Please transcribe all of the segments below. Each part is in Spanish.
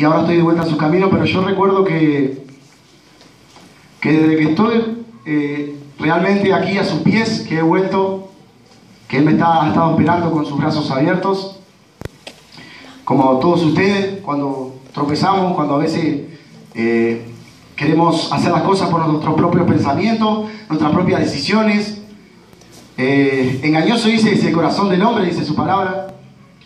y ahora estoy de vuelta en su camino, pero yo recuerdo que desde que estoy realmente aquí a sus pies, que he vuelto, que Él ha estado esperando con sus brazos abiertos, como todos ustedes, cuando tropezamos, cuando a veces queremos hacer las cosas por nuestros propios pensamientos, nuestras propias decisiones. Engañoso dice el corazón del hombre, dice su palabra,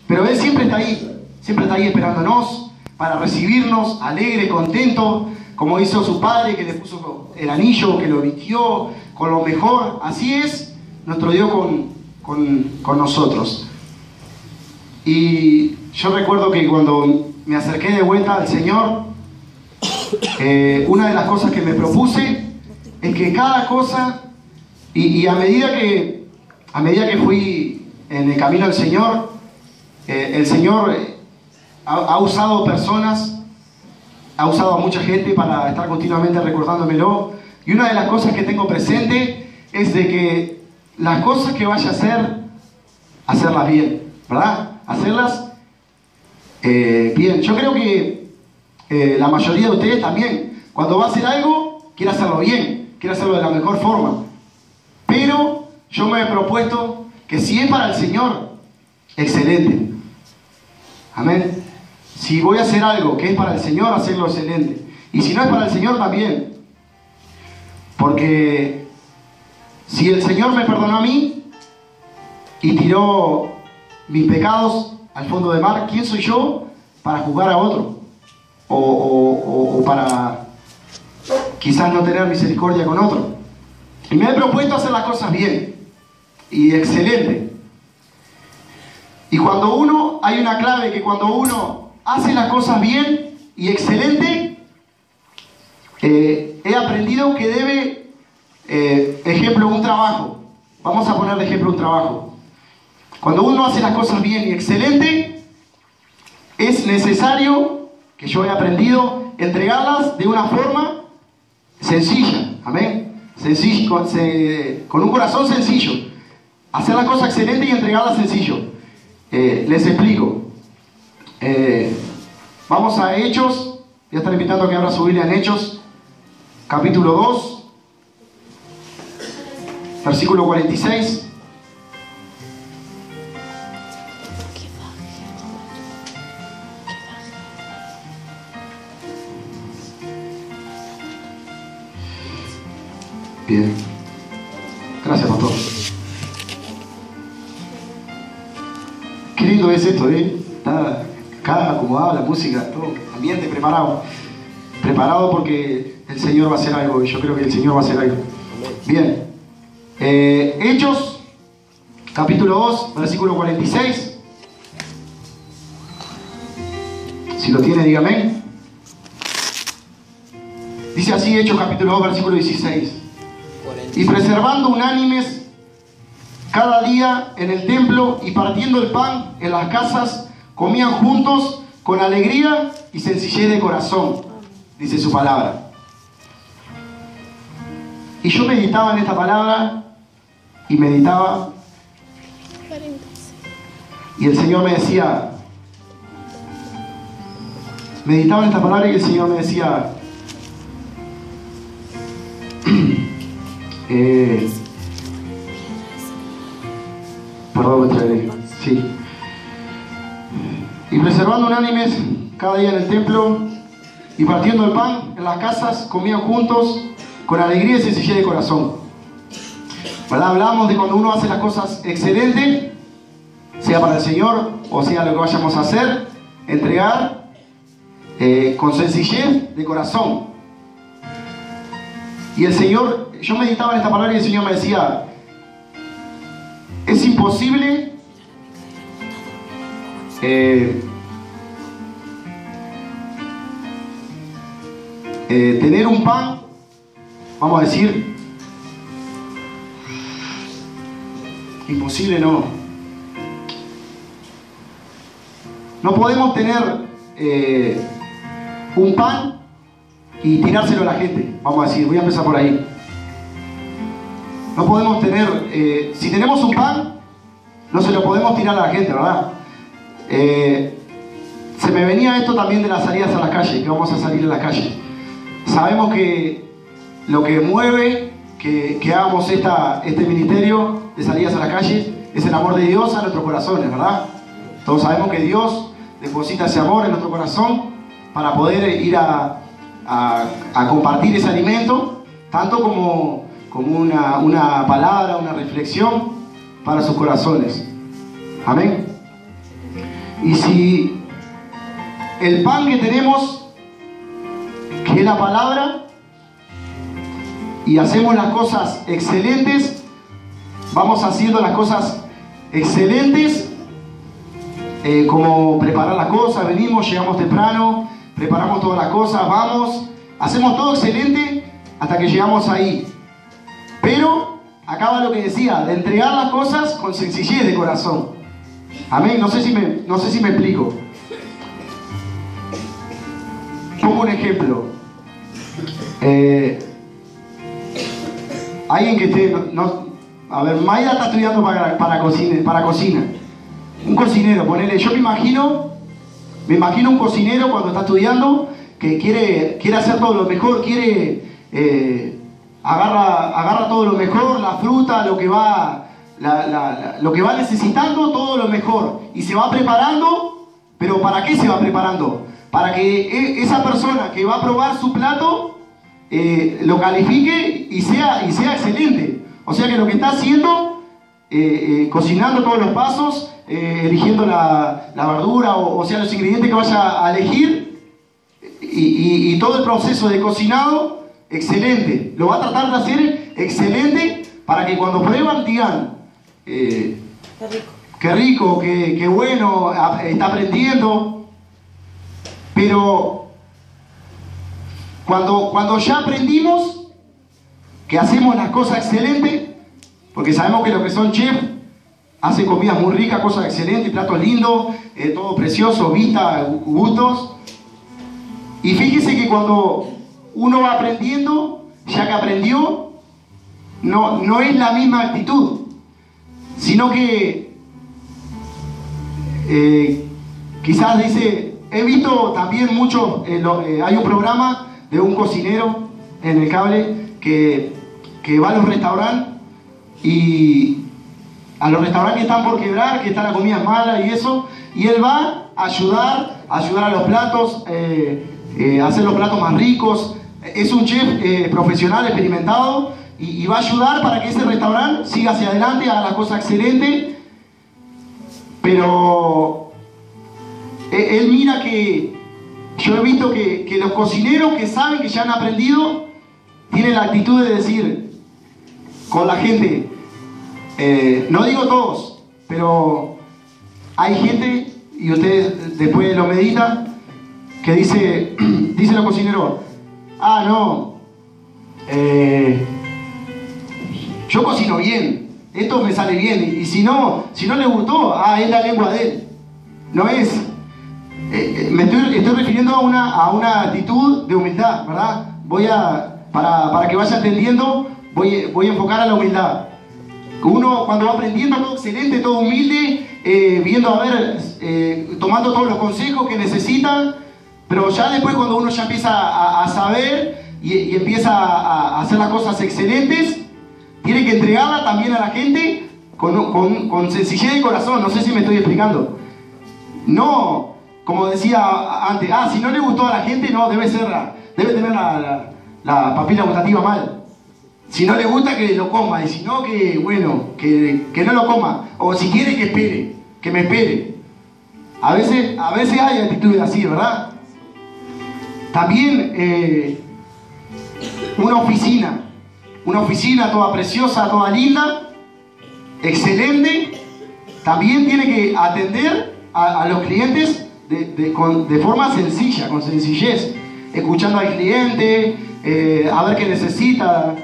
pero Él siempre está ahí esperándonos para recibirnos, alegre, contento, como hizo su Padre, que le puso el anillo, que lo vistió con lo mejor. Así es nuestro Dios con nosotros. Y yo recuerdo que cuando me acerqué de vuelta al Señor, una de las cosas que me propuse es que cada cosa, y a medida que fui en el camino del Señor, el Señor ha usado personas, ha usado a mucha gente para estar continuamente recordándomelo. Y una de las cosas que tengo presente es de que las cosas que vaya a hacer, hacerlas bien, ¿verdad? Hacerlas bien. Yo creo que la mayoría de ustedes también, cuando va a hacer algo, quiere hacerlo bien, quiere hacerlo de la mejor forma. Pero yo me he propuesto que si es para el Señor, excelente. Amén. Si voy a hacer algo que es para el Señor, hacerlo excelente. Y si no es para el Señor, también. Porque si el Señor me perdonó a mí y tiró mis pecados al fondo del mar, ¿quién soy yo para juzgar a otro? O para quizás no tener misericordia con otro. Y me he propuesto hacer las cosas bien y excelente. Y cuando hay una clave que cuando uno hace las cosas bien y excelente, he aprendido que debe, ejemplo, un trabajo. Vamos a poner de ejemplo un trabajo. Cuando uno hace las cosas bien y excelente, es necesario, que yo he aprendido, entregarlas de una forma sencilla. Amén. Sencillo, con un corazón sencillo. Hacer las cosas excelentes y entregarlas sencillo. Les explico. Vamos a Hechos. Voy a estar invitando a que abra su Biblia en Hechos, capítulo 2, versículo 46. Bien. Gracias, pastor. Qué lindo es esto, ¿eh? Está acá acomodada la música, todo ambiente preparado. Preparado porque el Señor va a hacer algo, y yo creo que el Señor va a hacer algo. Bien. Hechos, capítulo 2, versículo 46. Si lo tiene, dígame. Dice así, Hechos, capítulo 2, versículo 16. Y preservando unánimes cada día en el templo y partiendo el pan en las casas, comían juntos con alegría y sencillez de corazón, dice su palabra. Y yo meditaba en esta palabra y meditaba, y el Señor me decía, meditaba en esta palabra y el Señor me decía, perdón, sí. Y preservando unánimes cada día en el templo y partiendo el pan en las casas, comían juntos con alegría y sencillez de corazón. ¿Verdad? Hablamos de cuando uno hace las cosas excelentes, sea para el Señor o sea lo que vayamos a hacer, entregar con sencillez de corazón. Y el Señor, yo meditaba en esta palabra y el Señor me decía, es imposible tener un pan, vamos a decir, imposible no. No podemos tener un pan y tirárselo a la gente, vamos a decir, voy a empezar por ahí. No podemos tener, si tenemos un pan, no se lo podemos tirar a la gente, ¿verdad? Se me venía esto también de las salidas a la calle, que vamos a salir a la calle. Sabemos que lo que mueve que hagamos este ministerio de salidas a la calle es el amor de Dios a nuestros corazones, ¿verdad? Todos sabemos que Dios deposita ese amor en nuestro corazón para poder ir a compartir ese alimento, tanto como una palabra, una reflexión para sus corazones. Amén. Y si el pan que tenemos, que es la palabra, y hacemos las cosas excelentes, vamos haciendo las cosas excelentes, como preparar las cosas, venimos, llegamos temprano, preparamos todas las cosas, vamos, hacemos todo excelente hasta que llegamos ahí. Pero acaba lo que decía, de entregar las cosas con sencillez de corazón. Amén. No sé si me explico. Pongo un ejemplo. Alguien que esté... a ver, Mayra está estudiando para cocina. Un cocinero, ponele. Yo me imagino un cocinero cuando está estudiando que quiere hacer todo lo mejor, agarra todo lo mejor, la fruta, lo que va necesitando, todo lo mejor. Y se va preparando, pero ¿para qué se va preparando? Para que esa persona que va a probar su plato lo califique y sea excelente. O sea que lo que está haciendo, cocinando todos los pasos, eligiendo la verdura, o sea los ingredientes que vaya a elegir, y todo el proceso de cocinado, excelente. Lo va a tratar de hacer excelente para que cuando prueban digan, qué rico, qué bueno, está aprendiendo. Pero cuando ya aprendimos que hacemos las cosas excelentes, porque sabemos que los que son chefs hacen comidas muy ricas, cosas excelentes, platos lindos, todo precioso, vista, gustos. Y fíjese que cuando uno va aprendiendo, ya que aprendió, no es la misma actitud, sino que quizás dice, he visto también mucho, hay un programa de un cocinero en el cable que va a los restaurantes, y a los restaurantes que están por quebrar, que están la comida mala y eso, y él va a ayudar a los platos, a hacer los platos más ricos. Es un chef profesional, experimentado, y va a ayudar para que ese restaurante siga hacia adelante, haga las cosas excelentes. Pero él mira que yo he visto que los cocineros que saben que ya han aprendido tienen la actitud de decir con la gente, no digo todos, pero hay gente, y ustedes después lo meditan, que dice los cocineros, no, yo cocino bien, esto me sale bien, y si no le gustó, es la lengua de él. No es, me estoy refiriendo a una actitud de humildad, ¿verdad? Para que vaya entendiendo, voy a enfocar a la humildad. Uno cuando va aprendiendo todo excelente, todo humilde, viendo tomando todos los consejos que necesita, pero ya después cuando uno ya empieza a saber y empieza a hacer las cosas excelentes, tiene que entregarla también a la gente con sencillez de corazón. No sé si me estoy explicando. No, como decía antes, si no le gustó a la gente, no, debe tener la papila gustativa mal. Si no le gusta, que lo coma, y si no, que no lo coma, o si quiere, que espere, que me espere. A veces hay actitudes así, ¿verdad? También una oficina toda preciosa, toda linda, excelente, también tiene que atender a los clientes de forma sencilla, con sencillez, escuchando al cliente, a ver qué necesita,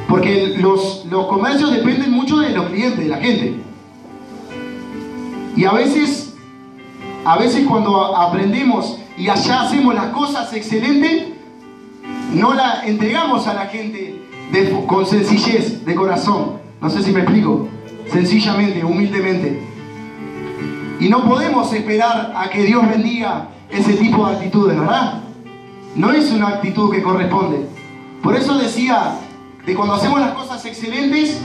porque los comercios dependen mucho de los clientes, de la gente. Y a veces cuando aprendemos y allá hacemos las cosas excelentes, no la entregamos a la gente con sencillez de corazón. No sé si me explico. Sencillamente, humildemente. Y no podemos esperar a que Dios bendiga ese tipo de actitudes, ¿verdad? No es una actitud que corresponde. Por eso decía, de cuando hacemos las cosas excelentes,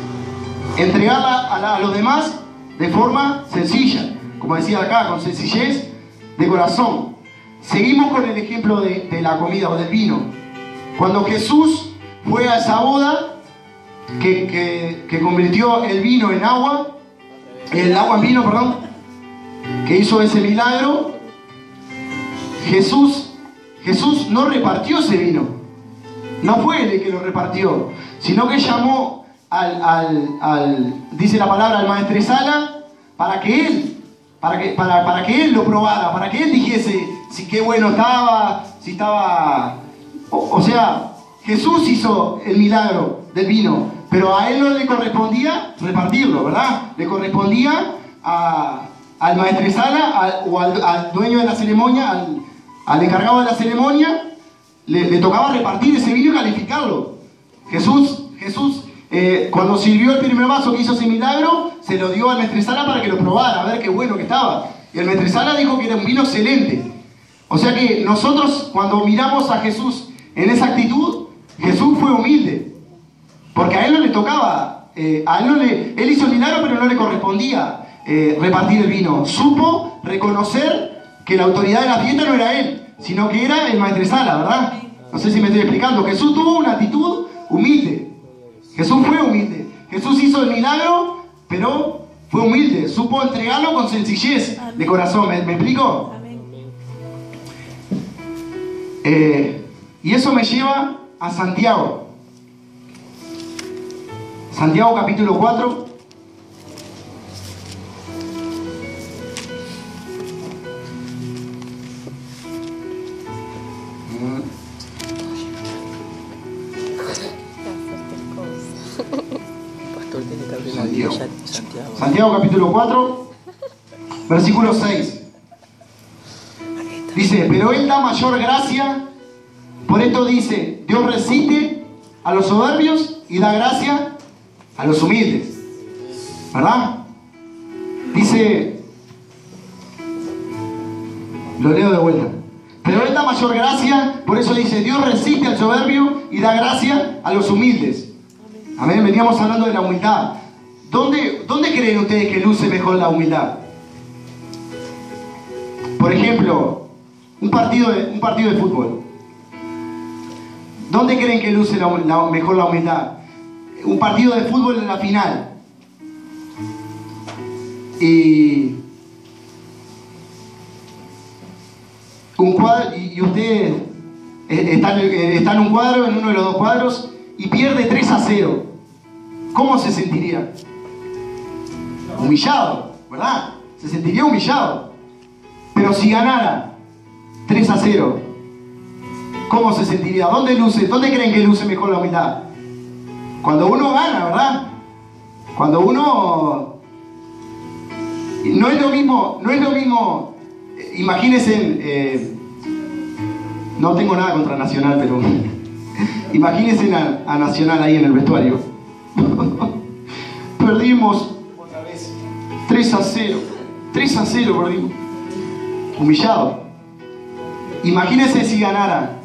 entregarla a los demás de forma sencilla. Como decía acá, con sencillez de corazón. Seguimos con el ejemplo de la comida o del vino. Cuando Jesús fue a esa boda, que convirtió el vino en agua, el agua en vino, perdón, que hizo ese milagro, Jesús no repartió ese vino. No fue él el que lo repartió, sino que llamó dice la palabra, al maestresala, para que él lo probara, para que él dijese si qué bueno estaba, si estaba... O sea, Jesús hizo el milagro del vino, pero a él no le correspondía repartirlo, ¿verdad? Le correspondía al maestresala o al dueño de la ceremonia, al encargado de la ceremonia, le tocaba repartir ese vino y calificarlo. Jesús, cuando sirvió el primer vaso que hizo ese milagro, se lo dio al maestresala para que lo probara, a ver qué bueno que estaba. Y el maestresala dijo que era un vino excelente. O sea que nosotros, cuando miramos a Jesús en esa actitud, Jesús fue humilde. Porque a él no le tocaba, él hizo el milagro, pero no le correspondía repartir el vino. Supo reconocer que la autoridad de la fiesta no era él, sino que era el maestresala, ¿verdad? No sé si me estoy explicando. Jesús tuvo una actitud humilde. Jesús fue humilde. Jesús hizo el milagro, pero fue humilde. Supo entregarlo con sencillez de corazón. ¿Me explico? Y eso me lleva a Santiago. Santiago capítulo 4. Santiago capítulo 4, versículo 6. Dice, pero Él da mayor gracia. Por esto dice, Dios resiste a los soberbios y da gracia a los humildes. ¿Verdad? Dice, lo leo de vuelta. Pero Él da mayor gracia, por eso dice, Dios resiste al soberbio y da gracia a los humildes. Amén. Veníamos hablando de la humildad. ¿Dónde creen ustedes que luce mejor la humildad? Por ejemplo, un partido de fútbol. ¿Dónde creen que luce mejor la humildad? Un partido de fútbol en la final. Y usted está en un cuadro, en uno de los dos cuadros, y pierde 3-0. ¿Cómo se sentiría? Humillado, ¿verdad? Se sentiría humillado. Pero si ganara 3-0, ¿cómo se sentiría? ¿Dónde creen que luce mejor la humildad? Cuando uno gana, ¿verdad? Cuando uno... No es lo mismo, imagínense, no tengo nada contra Nacional, pero imagínense a Nacional ahí en el vestuario. Perdimos otra vez 3-0 perdimos, humillado. Imagínense si ganara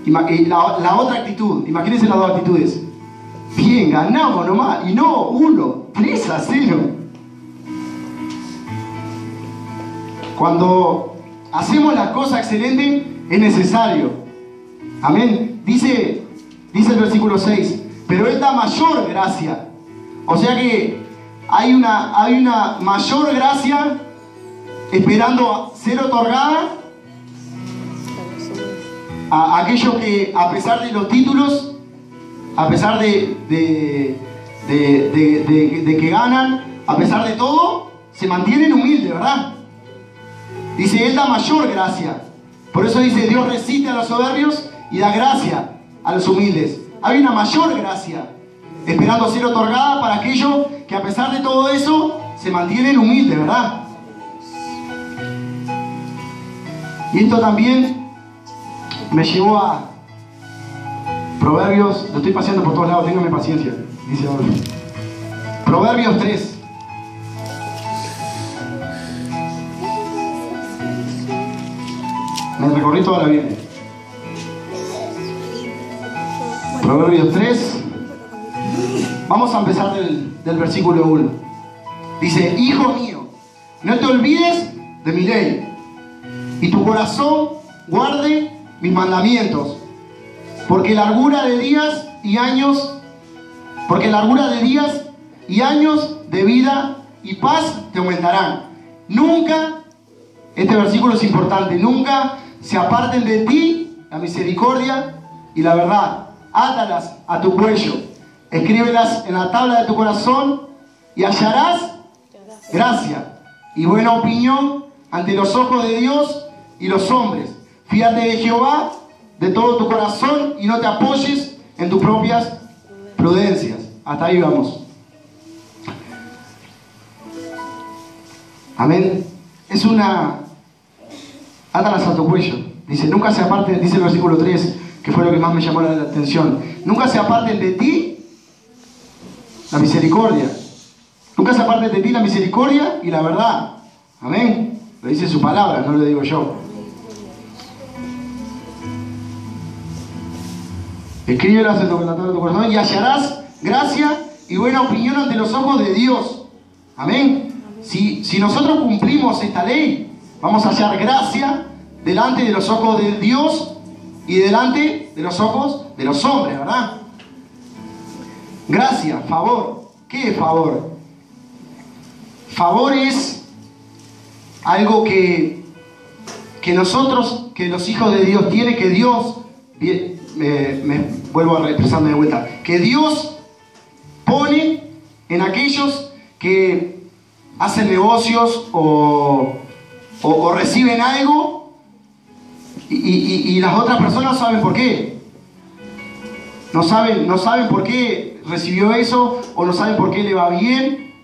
la otra actitud. Imagínense las dos actitudes. Bien, ganamos nomás, y no 3-0. Cuando hacemos las cosas excelentes es necesario. Amén. Dice el versículo 6, pero Él da mayor gracia. O sea que hay una mayor gracia esperando ser otorgada a aquellos que, a pesar de los títulos, a pesar de que ganan, a pesar de todo, se mantienen humildes, ¿verdad? Dice, Él da mayor gracia. Por eso dice, Dios resiste a los soberbios y da gracia a los humildes. Hay una mayor gracia esperando ser otorgada para aquellos que, a pesar de todo eso, se mantienen humildes, ¿verdad? Y esto también me llevó a Proverbios. Lo estoy paseando por todos lados, ténganme paciencia, dice ahora. Proverbios 3. Me recorrí toda la Biblia. Proverbios 3. Vamos a empezar del versículo 1. Dice: Hijo mío, no te olvides de mi ley, y tu corazón guarde mis mandamientos, porque largura de días y años de vida y paz te aumentarán. Nunca, este versículo es importante, nunca se aparten de ti la misericordia y la verdad. Átalas a tu cuello, escríbelas en la tabla de tu corazón, y hallarás gracia y buena opinión ante los ojos de Dios y los hombres. Fíate de Jehová de todo tu corazón y no te apoyes en tus propias prudencias. Hasta ahí vamos. Amén. Es una... Átalas a tu cuello. Dice, nunca se aparten, dice el versículo 3, que fue lo que más me llamó la atención. Nunca se aparten de ti la misericordia. Nunca se aparten de ti la misericordia y la verdad. Amén. Lo dice su palabra, no lo digo yo. Escríbelas en la tabla de tu corazón y hallarás gracia y buena opinión ante los ojos de Dios. Amén. Si nosotros cumplimos esta ley, vamos a hallar gracia delante de los ojos de Dios y delante de los ojos de los hombres, ¿verdad? Gracia, favor. ¿Qué es favor? Favor es algo que nosotros, que los hijos de Dios tienen, que Dios, me vuelvo a expresarme de vuelta, que Dios pone en aquellos que hacen negocios o reciben algo y las otras personas no saben por qué. No saben por qué recibió eso, o no saben por qué le va bien.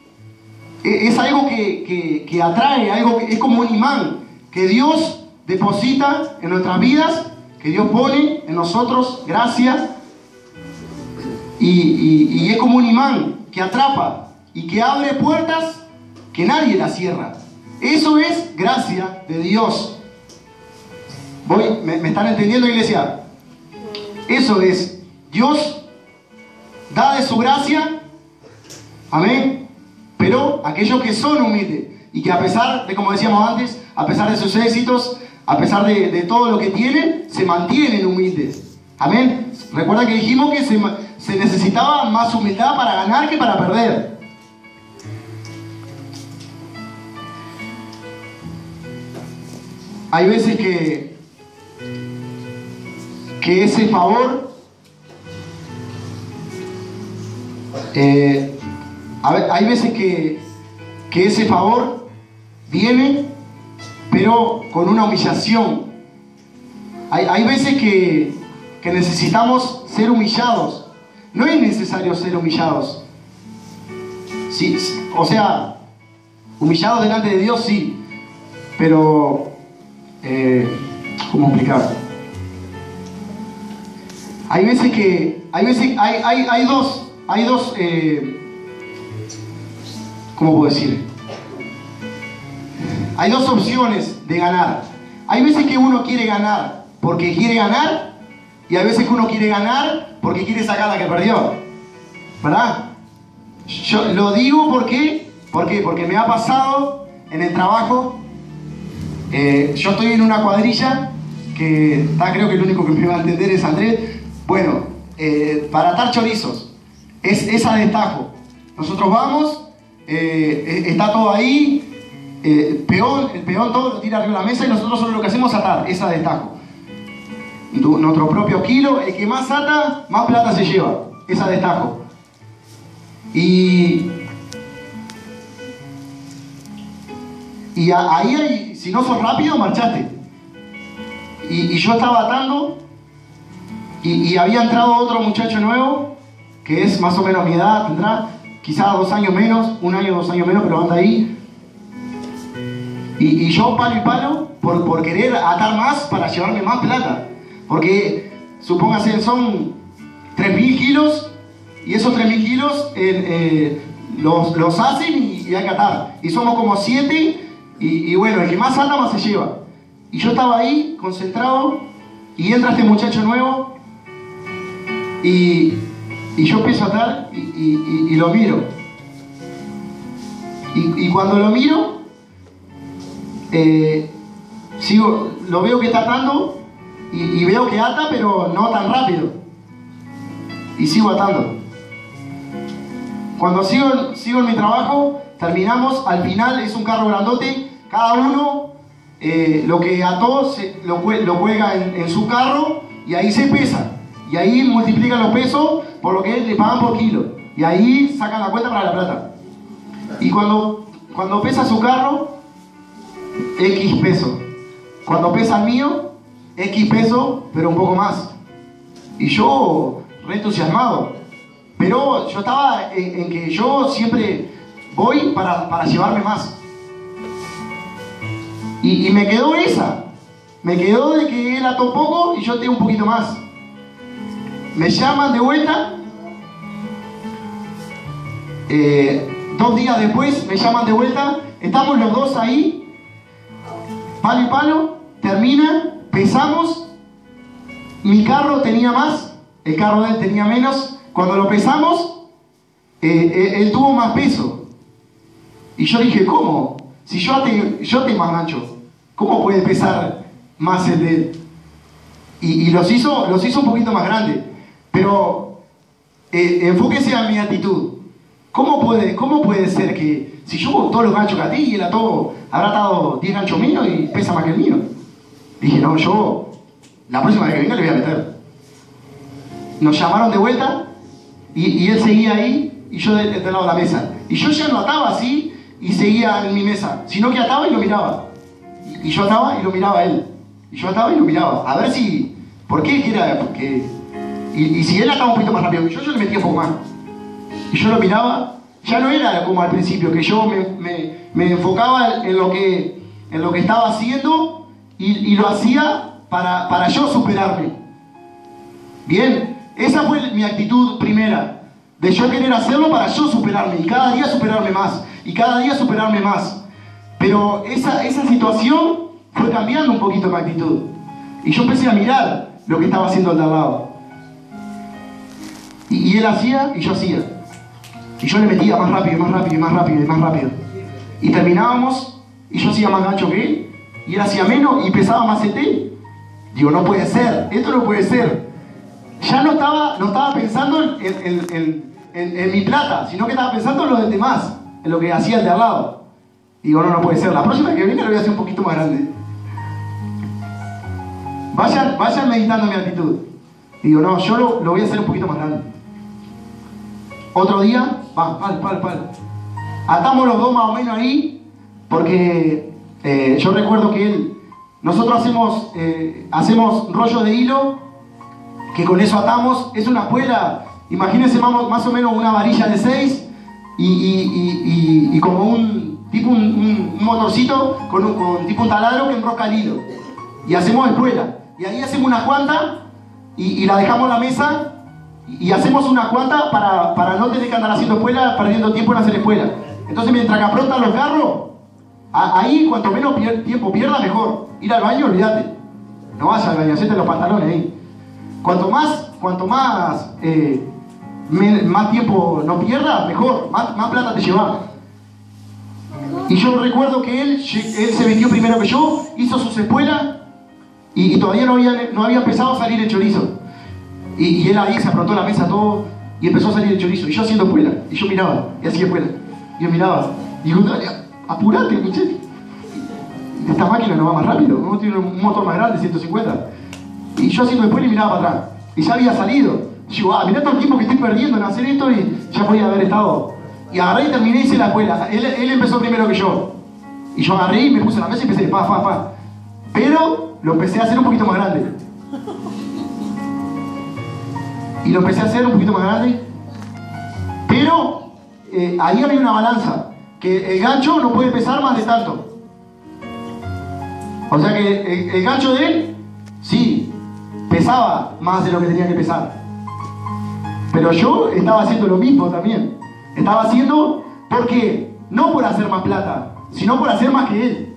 Es algo que atrae, algo que es como un imán que Dios deposita en nuestras vidas, que Dios pone en nosotros gracia, y es como un imán que atrapa y que abre puertas que nadie las cierra. Eso es gracia de Dios. ¿Me están entendiendo, iglesia? Eso es. Dios da de su gracia, amén, pero aquellos que son humildes y que a pesar de, como decíamos antes, a pesar de sus éxitos, a pesar de todo lo que tienen, se mantienen humildes. Amén. Recuerda que dijimos que se necesitaba más humildad para ganar que para perder. Hay veces que ese favor, hay veces que ese favor viene, pero con una humillación. Hay veces que necesitamos ser humillados. No es necesario ser humillados. Sí, o sea, humillados delante de Dios, sí. Pero, ¿cómo explicar? Hay veces que... Hay dos... ¿cómo puedo decir? Hay dos opciones de ganar. Hay veces que uno quiere ganar porque quiere ganar, y hay veces que uno quiere ganar porque quiere sacar la que perdió, ¿verdad? Yo lo digo porque me ha pasado en el trabajo. Yo estoy en una cuadrilla que creo que el único que me va a entender es Andrés. Bueno, para atar chorizos es a destajo. Nosotros vamos, está todo ahí, el peón todo lo tira arriba de la mesa, y nosotros solo lo que hacemos es atar, es a destajo. Nuestro propio kilo, el que más ata, más plata se lleva, es a destajo. Y ahí si no sos rápido, marchaste. Y yo estaba atando, y había entrado otro muchacho nuevo, que es más o menos mi edad, tendrá quizás 2 años menos, 1 año, 2 años menos, pero anda ahí. Y yo palo y palo por querer atar más para llevarme más plata. Porque, supóngase, son 3.000 kilos, y esos 3.000 kilos los hacen y hay que atar. Y somos como 7, y bueno, el que más ata más se lleva. Y yo estaba ahí, concentrado, y entra este muchacho nuevo, y yo empiezo a atar y lo miro. Y cuando lo miro, lo veo que está atando, y veo que ata, pero no tan rápido. Y sigo atando. Cuando sigo en mi trabajo, terminamos, al final es un carro grandote, cada uno lo que ató lo cuelga en su carro, y ahí se pesa. Y ahí multiplican los pesos por lo que le pagan por kilo. Y ahí sacan la cuenta para la plata. Y cuando pesa su carro, X peso. Cuando pesa el mío, X peso, pero un poco más. Y yo, re entusiasmado. Pero yo estaba en que yo siempre voy para llevarme más. Y me quedó esa. Me quedó de que él ató poco y yo tengo un poquito más. Me llaman de vuelta. 2 días después me llaman de vuelta. Estamos los dos ahí, palo y palo. Termina, pesamos. Mi carro tenía más, el carro de él tenía menos. Cuando lo pesamos, él tuvo más peso. Y yo dije, ¿cómo? Si yo tengo más gancho, ¿cómo puede pesar más el de él? Y los hizo un poquito más grandes. Pero enfóquese a mi actitud. ¿Cómo puede ser que si yo todos los ganchos que a ti y él habrá atado 10 ganchos míos y pesa más que el mío? Dije, no, yo la próxima vez que venga le voy a meter. Nos llamaron de vuelta y él seguía ahí y yo del lado de la mesa. Y yo ya no ataba así y seguía en mi mesa, sino que ataba y lo miraba. Y yo ataba y lo miraba a él. Y yo ataba y lo miraba. A ver si... ¿Por qué? Porque... Y si él ataba un poquito más rápido que yo le metía un poco más. Y yo lo miraba, ya no era como al principio, que yo me enfocaba en lo que estaba haciendo y lo hacía para yo superarme. Bien, esa fue mi actitud primera, de yo querer hacerlo para yo superarme, y cada día superarme más, y cada día superarme más. Pero esa situación fue cambiando un poquito mi actitud. Y yo empecé a mirar lo que estaba haciendo el de al lado. Y él hacía y yo hacía. Y yo le metía más rápido, más rápido, más rápido, más rápido. Y terminábamos y yo hacía más gancho que él. Y él hacía menos y pesaba más el té. Digo, no puede ser, esto no puede ser. Ya no estaba pensando en mi plata, sino que estaba pensando en lo del demás, en lo que hacía el de al lado. Digo, no puede ser. La próxima que venga lo voy a hacer un poquito más grande. Vayan meditando mi actitud. Digo, no, yo lo voy a hacer un poquito más grande. Otro día, pal. Atamos los dos más o menos ahí, porque yo recuerdo que nosotros hacemos rollo de hilo, que con eso atamos. Es una espuela, imagínense más o menos una varilla de 6 y como un motorcito con tipo un taladro que enrosca el hilo. Y hacemos espuela. Y ahí hacemos unas cuantas y la dejamos en la mesa. Y hacemos una cuanta para no tener que andar haciendo espuela, perdiendo tiempo en hacer espuela. Entonces, mientras que aprontan los carros, ahí cuanto menos tiempo pierda, mejor. Ir al baño, olvídate. No vayas al baño, hacete los pantalones ahí. Cuanto más tiempo no pierdas, mejor. Más plata te llevas. Y yo recuerdo que él se metió primero que yo, hizo sus espuelas y todavía no había empezado a salir el chorizo. Y él ahí se aprontó la mesa todo y empezó a salir el chorizo. Y yo haciendo espuela. Y yo miraba y hacía espuela. Y yo miraba. Y digo, apurate, muchacho. Esta máquina no va más rápido. No tiene un motor más grande, 150. Y yo haciendo espuela y miraba para atrás. Y ya había salido. Y digo, mirá todo el tiempo que estoy perdiendo en hacer esto y ya podía haber estado. Y agarré y terminé y hice la espuela. Él empezó primero que yo. Y yo agarré y me puse en la mesa y empecé, pa. Pero lo empecé a hacer un poquito más grande. Y lo empecé a hacer un poquito más grande. Pero ahí había una balanza. Que el gancho no puede pesar más de tanto. O sea que el gancho de él, sí, pesaba más de lo que tenía que pesar. Pero yo estaba haciendo lo mismo también. Estaba haciendo porque, no por hacer más plata, sino por hacer más que él.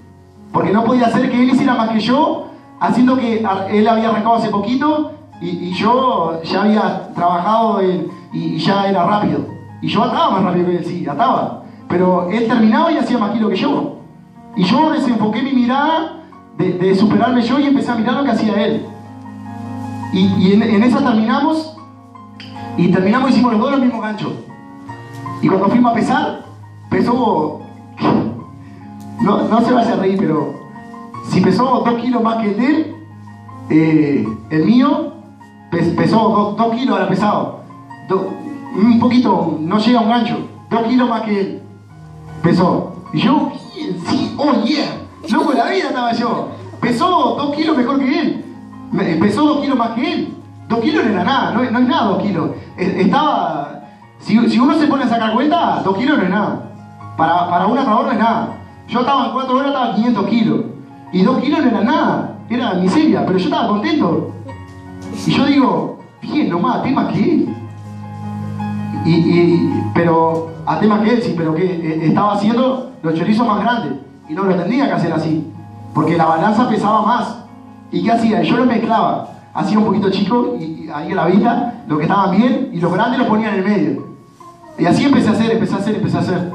Porque no podía ser que él hiciera más que yo, haciendo que él había arrancado hace poquito y yo ya había trabajado y ya era rápido. Y yo ataba más rápido que él, sí, ataba. Pero él terminaba y hacía más kilo que yo. Y yo desenfoqué mi mirada de superarme yo y empecé a mirar lo que hacía él. Y en esa terminamos, y hicimos los dos los mismos ganchos. Y cuando fuimos a pesar, pesó, no se vaya a reír, pero si pesó 2 kilos más que el de él, el mío pesó 2 kilos ahora pesado. Un poquito, no llega a un gancho, 2 kilos más que él pesó. Y yo, sí, oh yeah, loco de la vida estaba yo. Pesó 2 kilos mejor que él. Pesó 2 kilos más que él. 2 kilos no era nada, no es nada 2 kilos. Estaba, si uno se pone a sacar cuenta, 2 kilos no es nada. Para un atador no es nada. Yo estaba en 4 horas, estaba 500 kilos. Y 2 kilos no era nada, era miseria, pero yo estaba contento. Y yo digo, bien, nomás, até más que él. Pero, até más que él, sí, pero que estaba haciendo los chorizos más grandes. Y no lo tendría que hacer así, porque la balanza pesaba más. ¿Y qué hacía? Yo lo mezclaba. Hacía un poquito chico y ahí en la vista, lo que estaban bien, y los grandes los ponía en el medio. Y así empecé a hacer.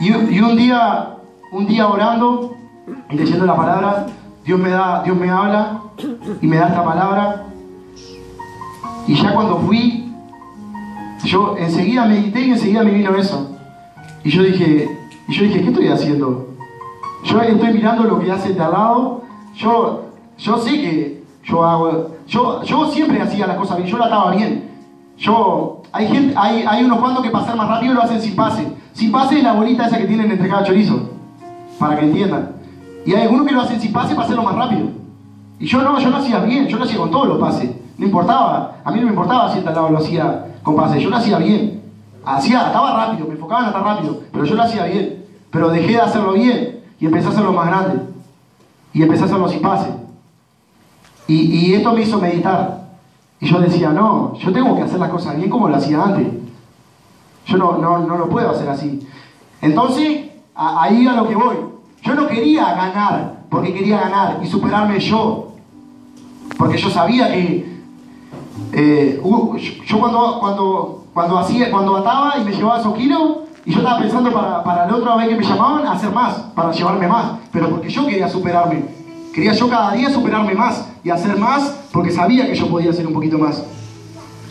Y un día orando y leyendo la palabra, Dios me habla y me da esta palabra. Y ya cuando fui, yo enseguida medité y enseguida me vino eso. Y yo dije, ¿qué estoy haciendo? Yo estoy mirando lo que hace de al lado. Yo sé que yo siempre hacía las cosas bien, yo la ataba bien. Hay unos cuantos que pasar más rápido lo hacen sin pase. Sin pase es la bolita esa que tienen entre cada chorizo, para que entiendan. Y hay algunos que lo hacen sin pase para hacerlo más rápido. Y yo lo hacía bien, yo lo hacía con todos los pases. No importaba, a mí no me importaba si el de al lado lo hacía con pase, yo lo hacía bien. Ataba rápido, me enfocaba en atar rápido, pero yo lo hacía bien. Pero dejé de hacerlo bien y empecé a hacerlo más grande. Y empecé a hacerlo sin pase. Y esto me hizo meditar. Y yo decía, no, yo tengo que hacer las cosas bien como lo hacía antes. Yo no lo puedo hacer así. Entonces, ahí a lo que voy. Yo no quería ganar porque quería ganar y superarme yo. Porque yo sabía que yo cuando ataba y me llevaba esos kilos, y yo estaba pensando para la otra vez que me llamaban a hacer más, para llevarme más. Pero porque yo quería superarme. Quería yo cada día superarme más y hacer más porque sabía que yo podía hacer un poquito más.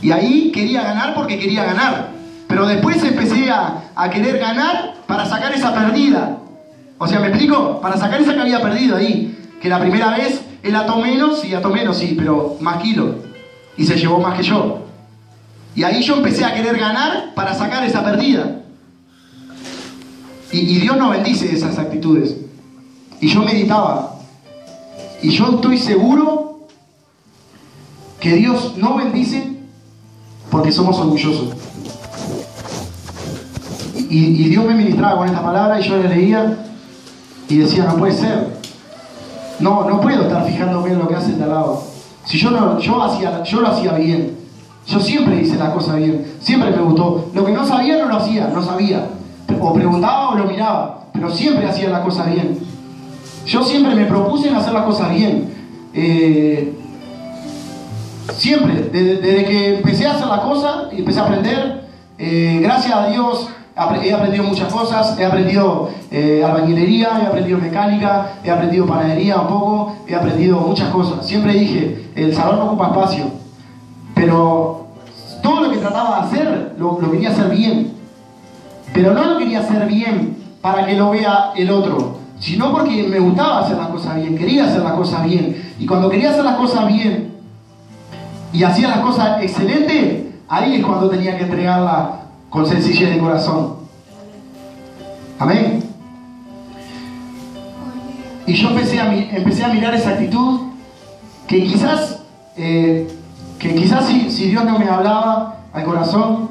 Y ahí quería ganar porque quería ganar. Pero después empecé a querer ganar para sacar esa perdida. O sea, ¿me explico? Para sacar esa que había perdido ahí. Que la primera vez él ató menos, sí, pero más kilos. Y se llevó más que yo. Y ahí yo empecé a querer ganar para sacar esa perdida. Y Dios no bendice esas actitudes. Y yo meditaba. Y yo estoy seguro que Dios no bendice porque somos orgullosos. Y Dios me ministraba con esta palabra y yo la leía y decía, no puede ser. No puedo estar fijándome en lo que hace el de al lado. Si yo lo hacía bien. Yo siempre hice las cosas bien. Siempre me gustó. Lo que no sabía, no sabía. O preguntaba o lo miraba. Pero siempre hacía las cosas bien. Yo siempre me propuse en hacer las cosas bien. Siempre. Desde que empecé a hacer las cosas, empecé a aprender. Gracias a Dios he aprendido muchas cosas. He aprendido albañilería, he aprendido mecánica, he aprendido panadería un poco, he aprendido muchas cosas. Siempre dije, el salón no ocupa espacio. Pero todo lo que trataba de hacer, lo quería hacer bien. Pero no lo quería hacer bien para que lo vea el otro, sino porque me gustaba hacer las cosas bien, quería hacer las cosas bien. Y cuando quería hacer las cosas bien y hacía las cosas excelentes, ahí es cuando tenía que entregarla con sencillez de corazón. Amén. Y yo empecé a mirar esa actitud que quizás si Dios no me hablaba al corazón,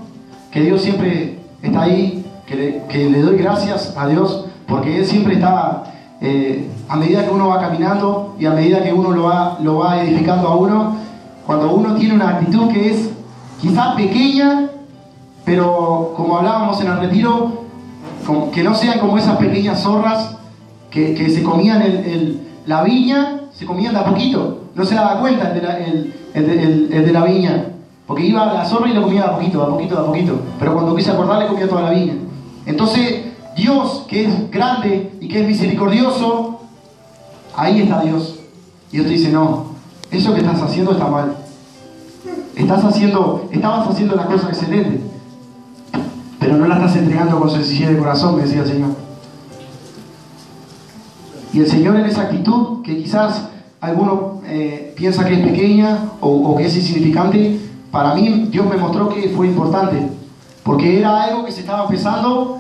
que Dios siempre está ahí, que le doy gracias a Dios porque Él siempre está, a medida que uno va caminando y a medida que uno lo va edificando a uno, cuando uno tiene una actitud que es quizás pequeña, pero como hablábamos en el retiro, que no sean como esas pequeñas zorras que se comían la viña, se comían de a poquito. No se daba cuenta el de la viña, porque iba a la zorra y lo comía de a poquito, de a poquito, de a poquito. Pero cuando quise acordar, le comía toda la viña. Entonces, Dios, que es grande y que es misericordioso, ahí está Dios. Y Dios te dice, no, eso que estás haciendo está mal. Estabas haciendo las cosas excelentes, pero no la estás entregando con sencillez de corazón, me decía el Señor. Y el Señor, en esa actitud, que quizás alguno piensa que es pequeña o que es insignificante, para mí Dios me mostró que fue importante, porque era algo que se estaba empezando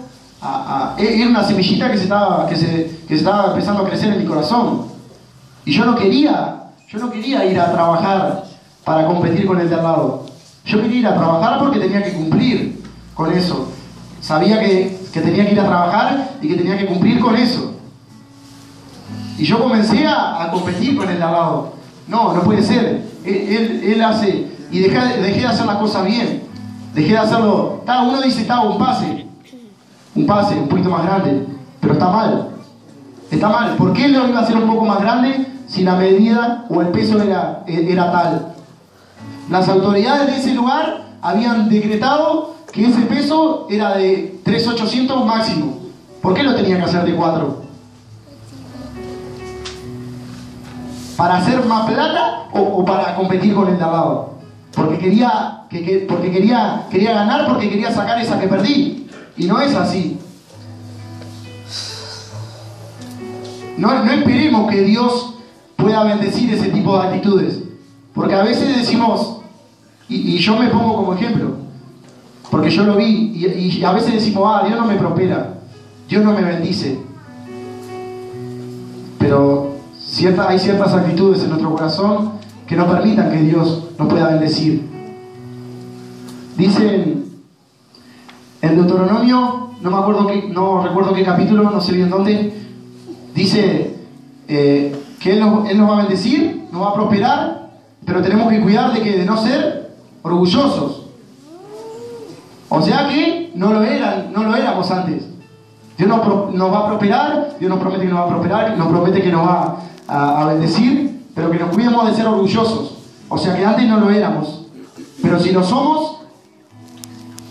era una semillita que se estaba empezando a crecer en mi corazón. Y yo no quería ir a trabajar para competir con el de al lado. Yo quería ir a trabajar porque tenía que cumplir con eso. Sabía que tenía que ir a trabajar y que tenía que cumplir con eso. Y yo comencé a competir con el de al lado. No puede ser. Él hace... Y dejé de hacer las cosas bien. Dejé de hacerlo... Uno dice, un pase un poquito más grande. Pero está mal. Está mal. ¿Por qué lo iba a hacer un poco más grande si la medida o el peso era tal? Las autoridades de ese lugar habían decretado que ese peso era de 3.800 máximo. ¿Por qué lo tenía que hacer de 4? ¿Para hacer más plata o para competir con el de al lado? Porque quería ganar, porque quería sacar esa que perdí. Y no es así. No esperemos que Dios pueda bendecir ese tipo de actitudes. Porque a veces decimos, y yo me pongo como ejemplo, porque yo lo vi, y a veces decimos, Dios no me prospera, Dios no me bendice. Pero hay ciertas actitudes en nuestro corazón que no permitan que Dios nos pueda bendecir. Dice en Deuteronomio, no recuerdo qué capítulo, no sé bien dónde, dice que Él nos va a bendecir, nos va a prosperar, pero tenemos que cuidar de no ser orgullosos. O sea que no lo éramos antes. Dios nos va a prosperar, Dios nos promete que nos va a prosperar, nos promete que nos va a bendecir, pero que nos cuidemos de ser orgullosos. O sea que antes no lo éramos. Pero si lo somos,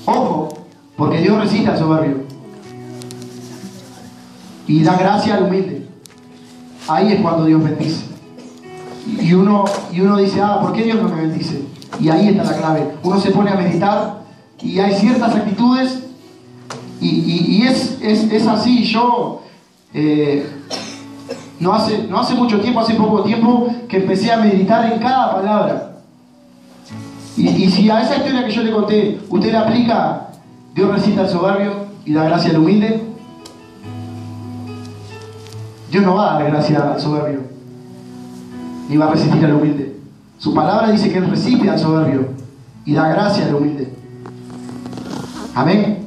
ojo, porque Dios resiste al soberbio y da gracia al humilde. Ahí es cuando Dios bendice. Y uno dice, ¿por qué Dios no me bendice? Y ahí está la clave. Uno se pone a meditar y hay ciertas actitudes y es así. Yo no hace mucho tiempo, hace poco tiempo, que empecé a meditar en cada palabra. Y si a esa historia que yo le conté usted le aplica, Dios resiste al soberbio y da gracia al humilde, Dios no va a dar gracia al soberbio ni va a resistir al humilde. Su palabra dice que Él resiste al soberbio y da gracia al humilde. Amén.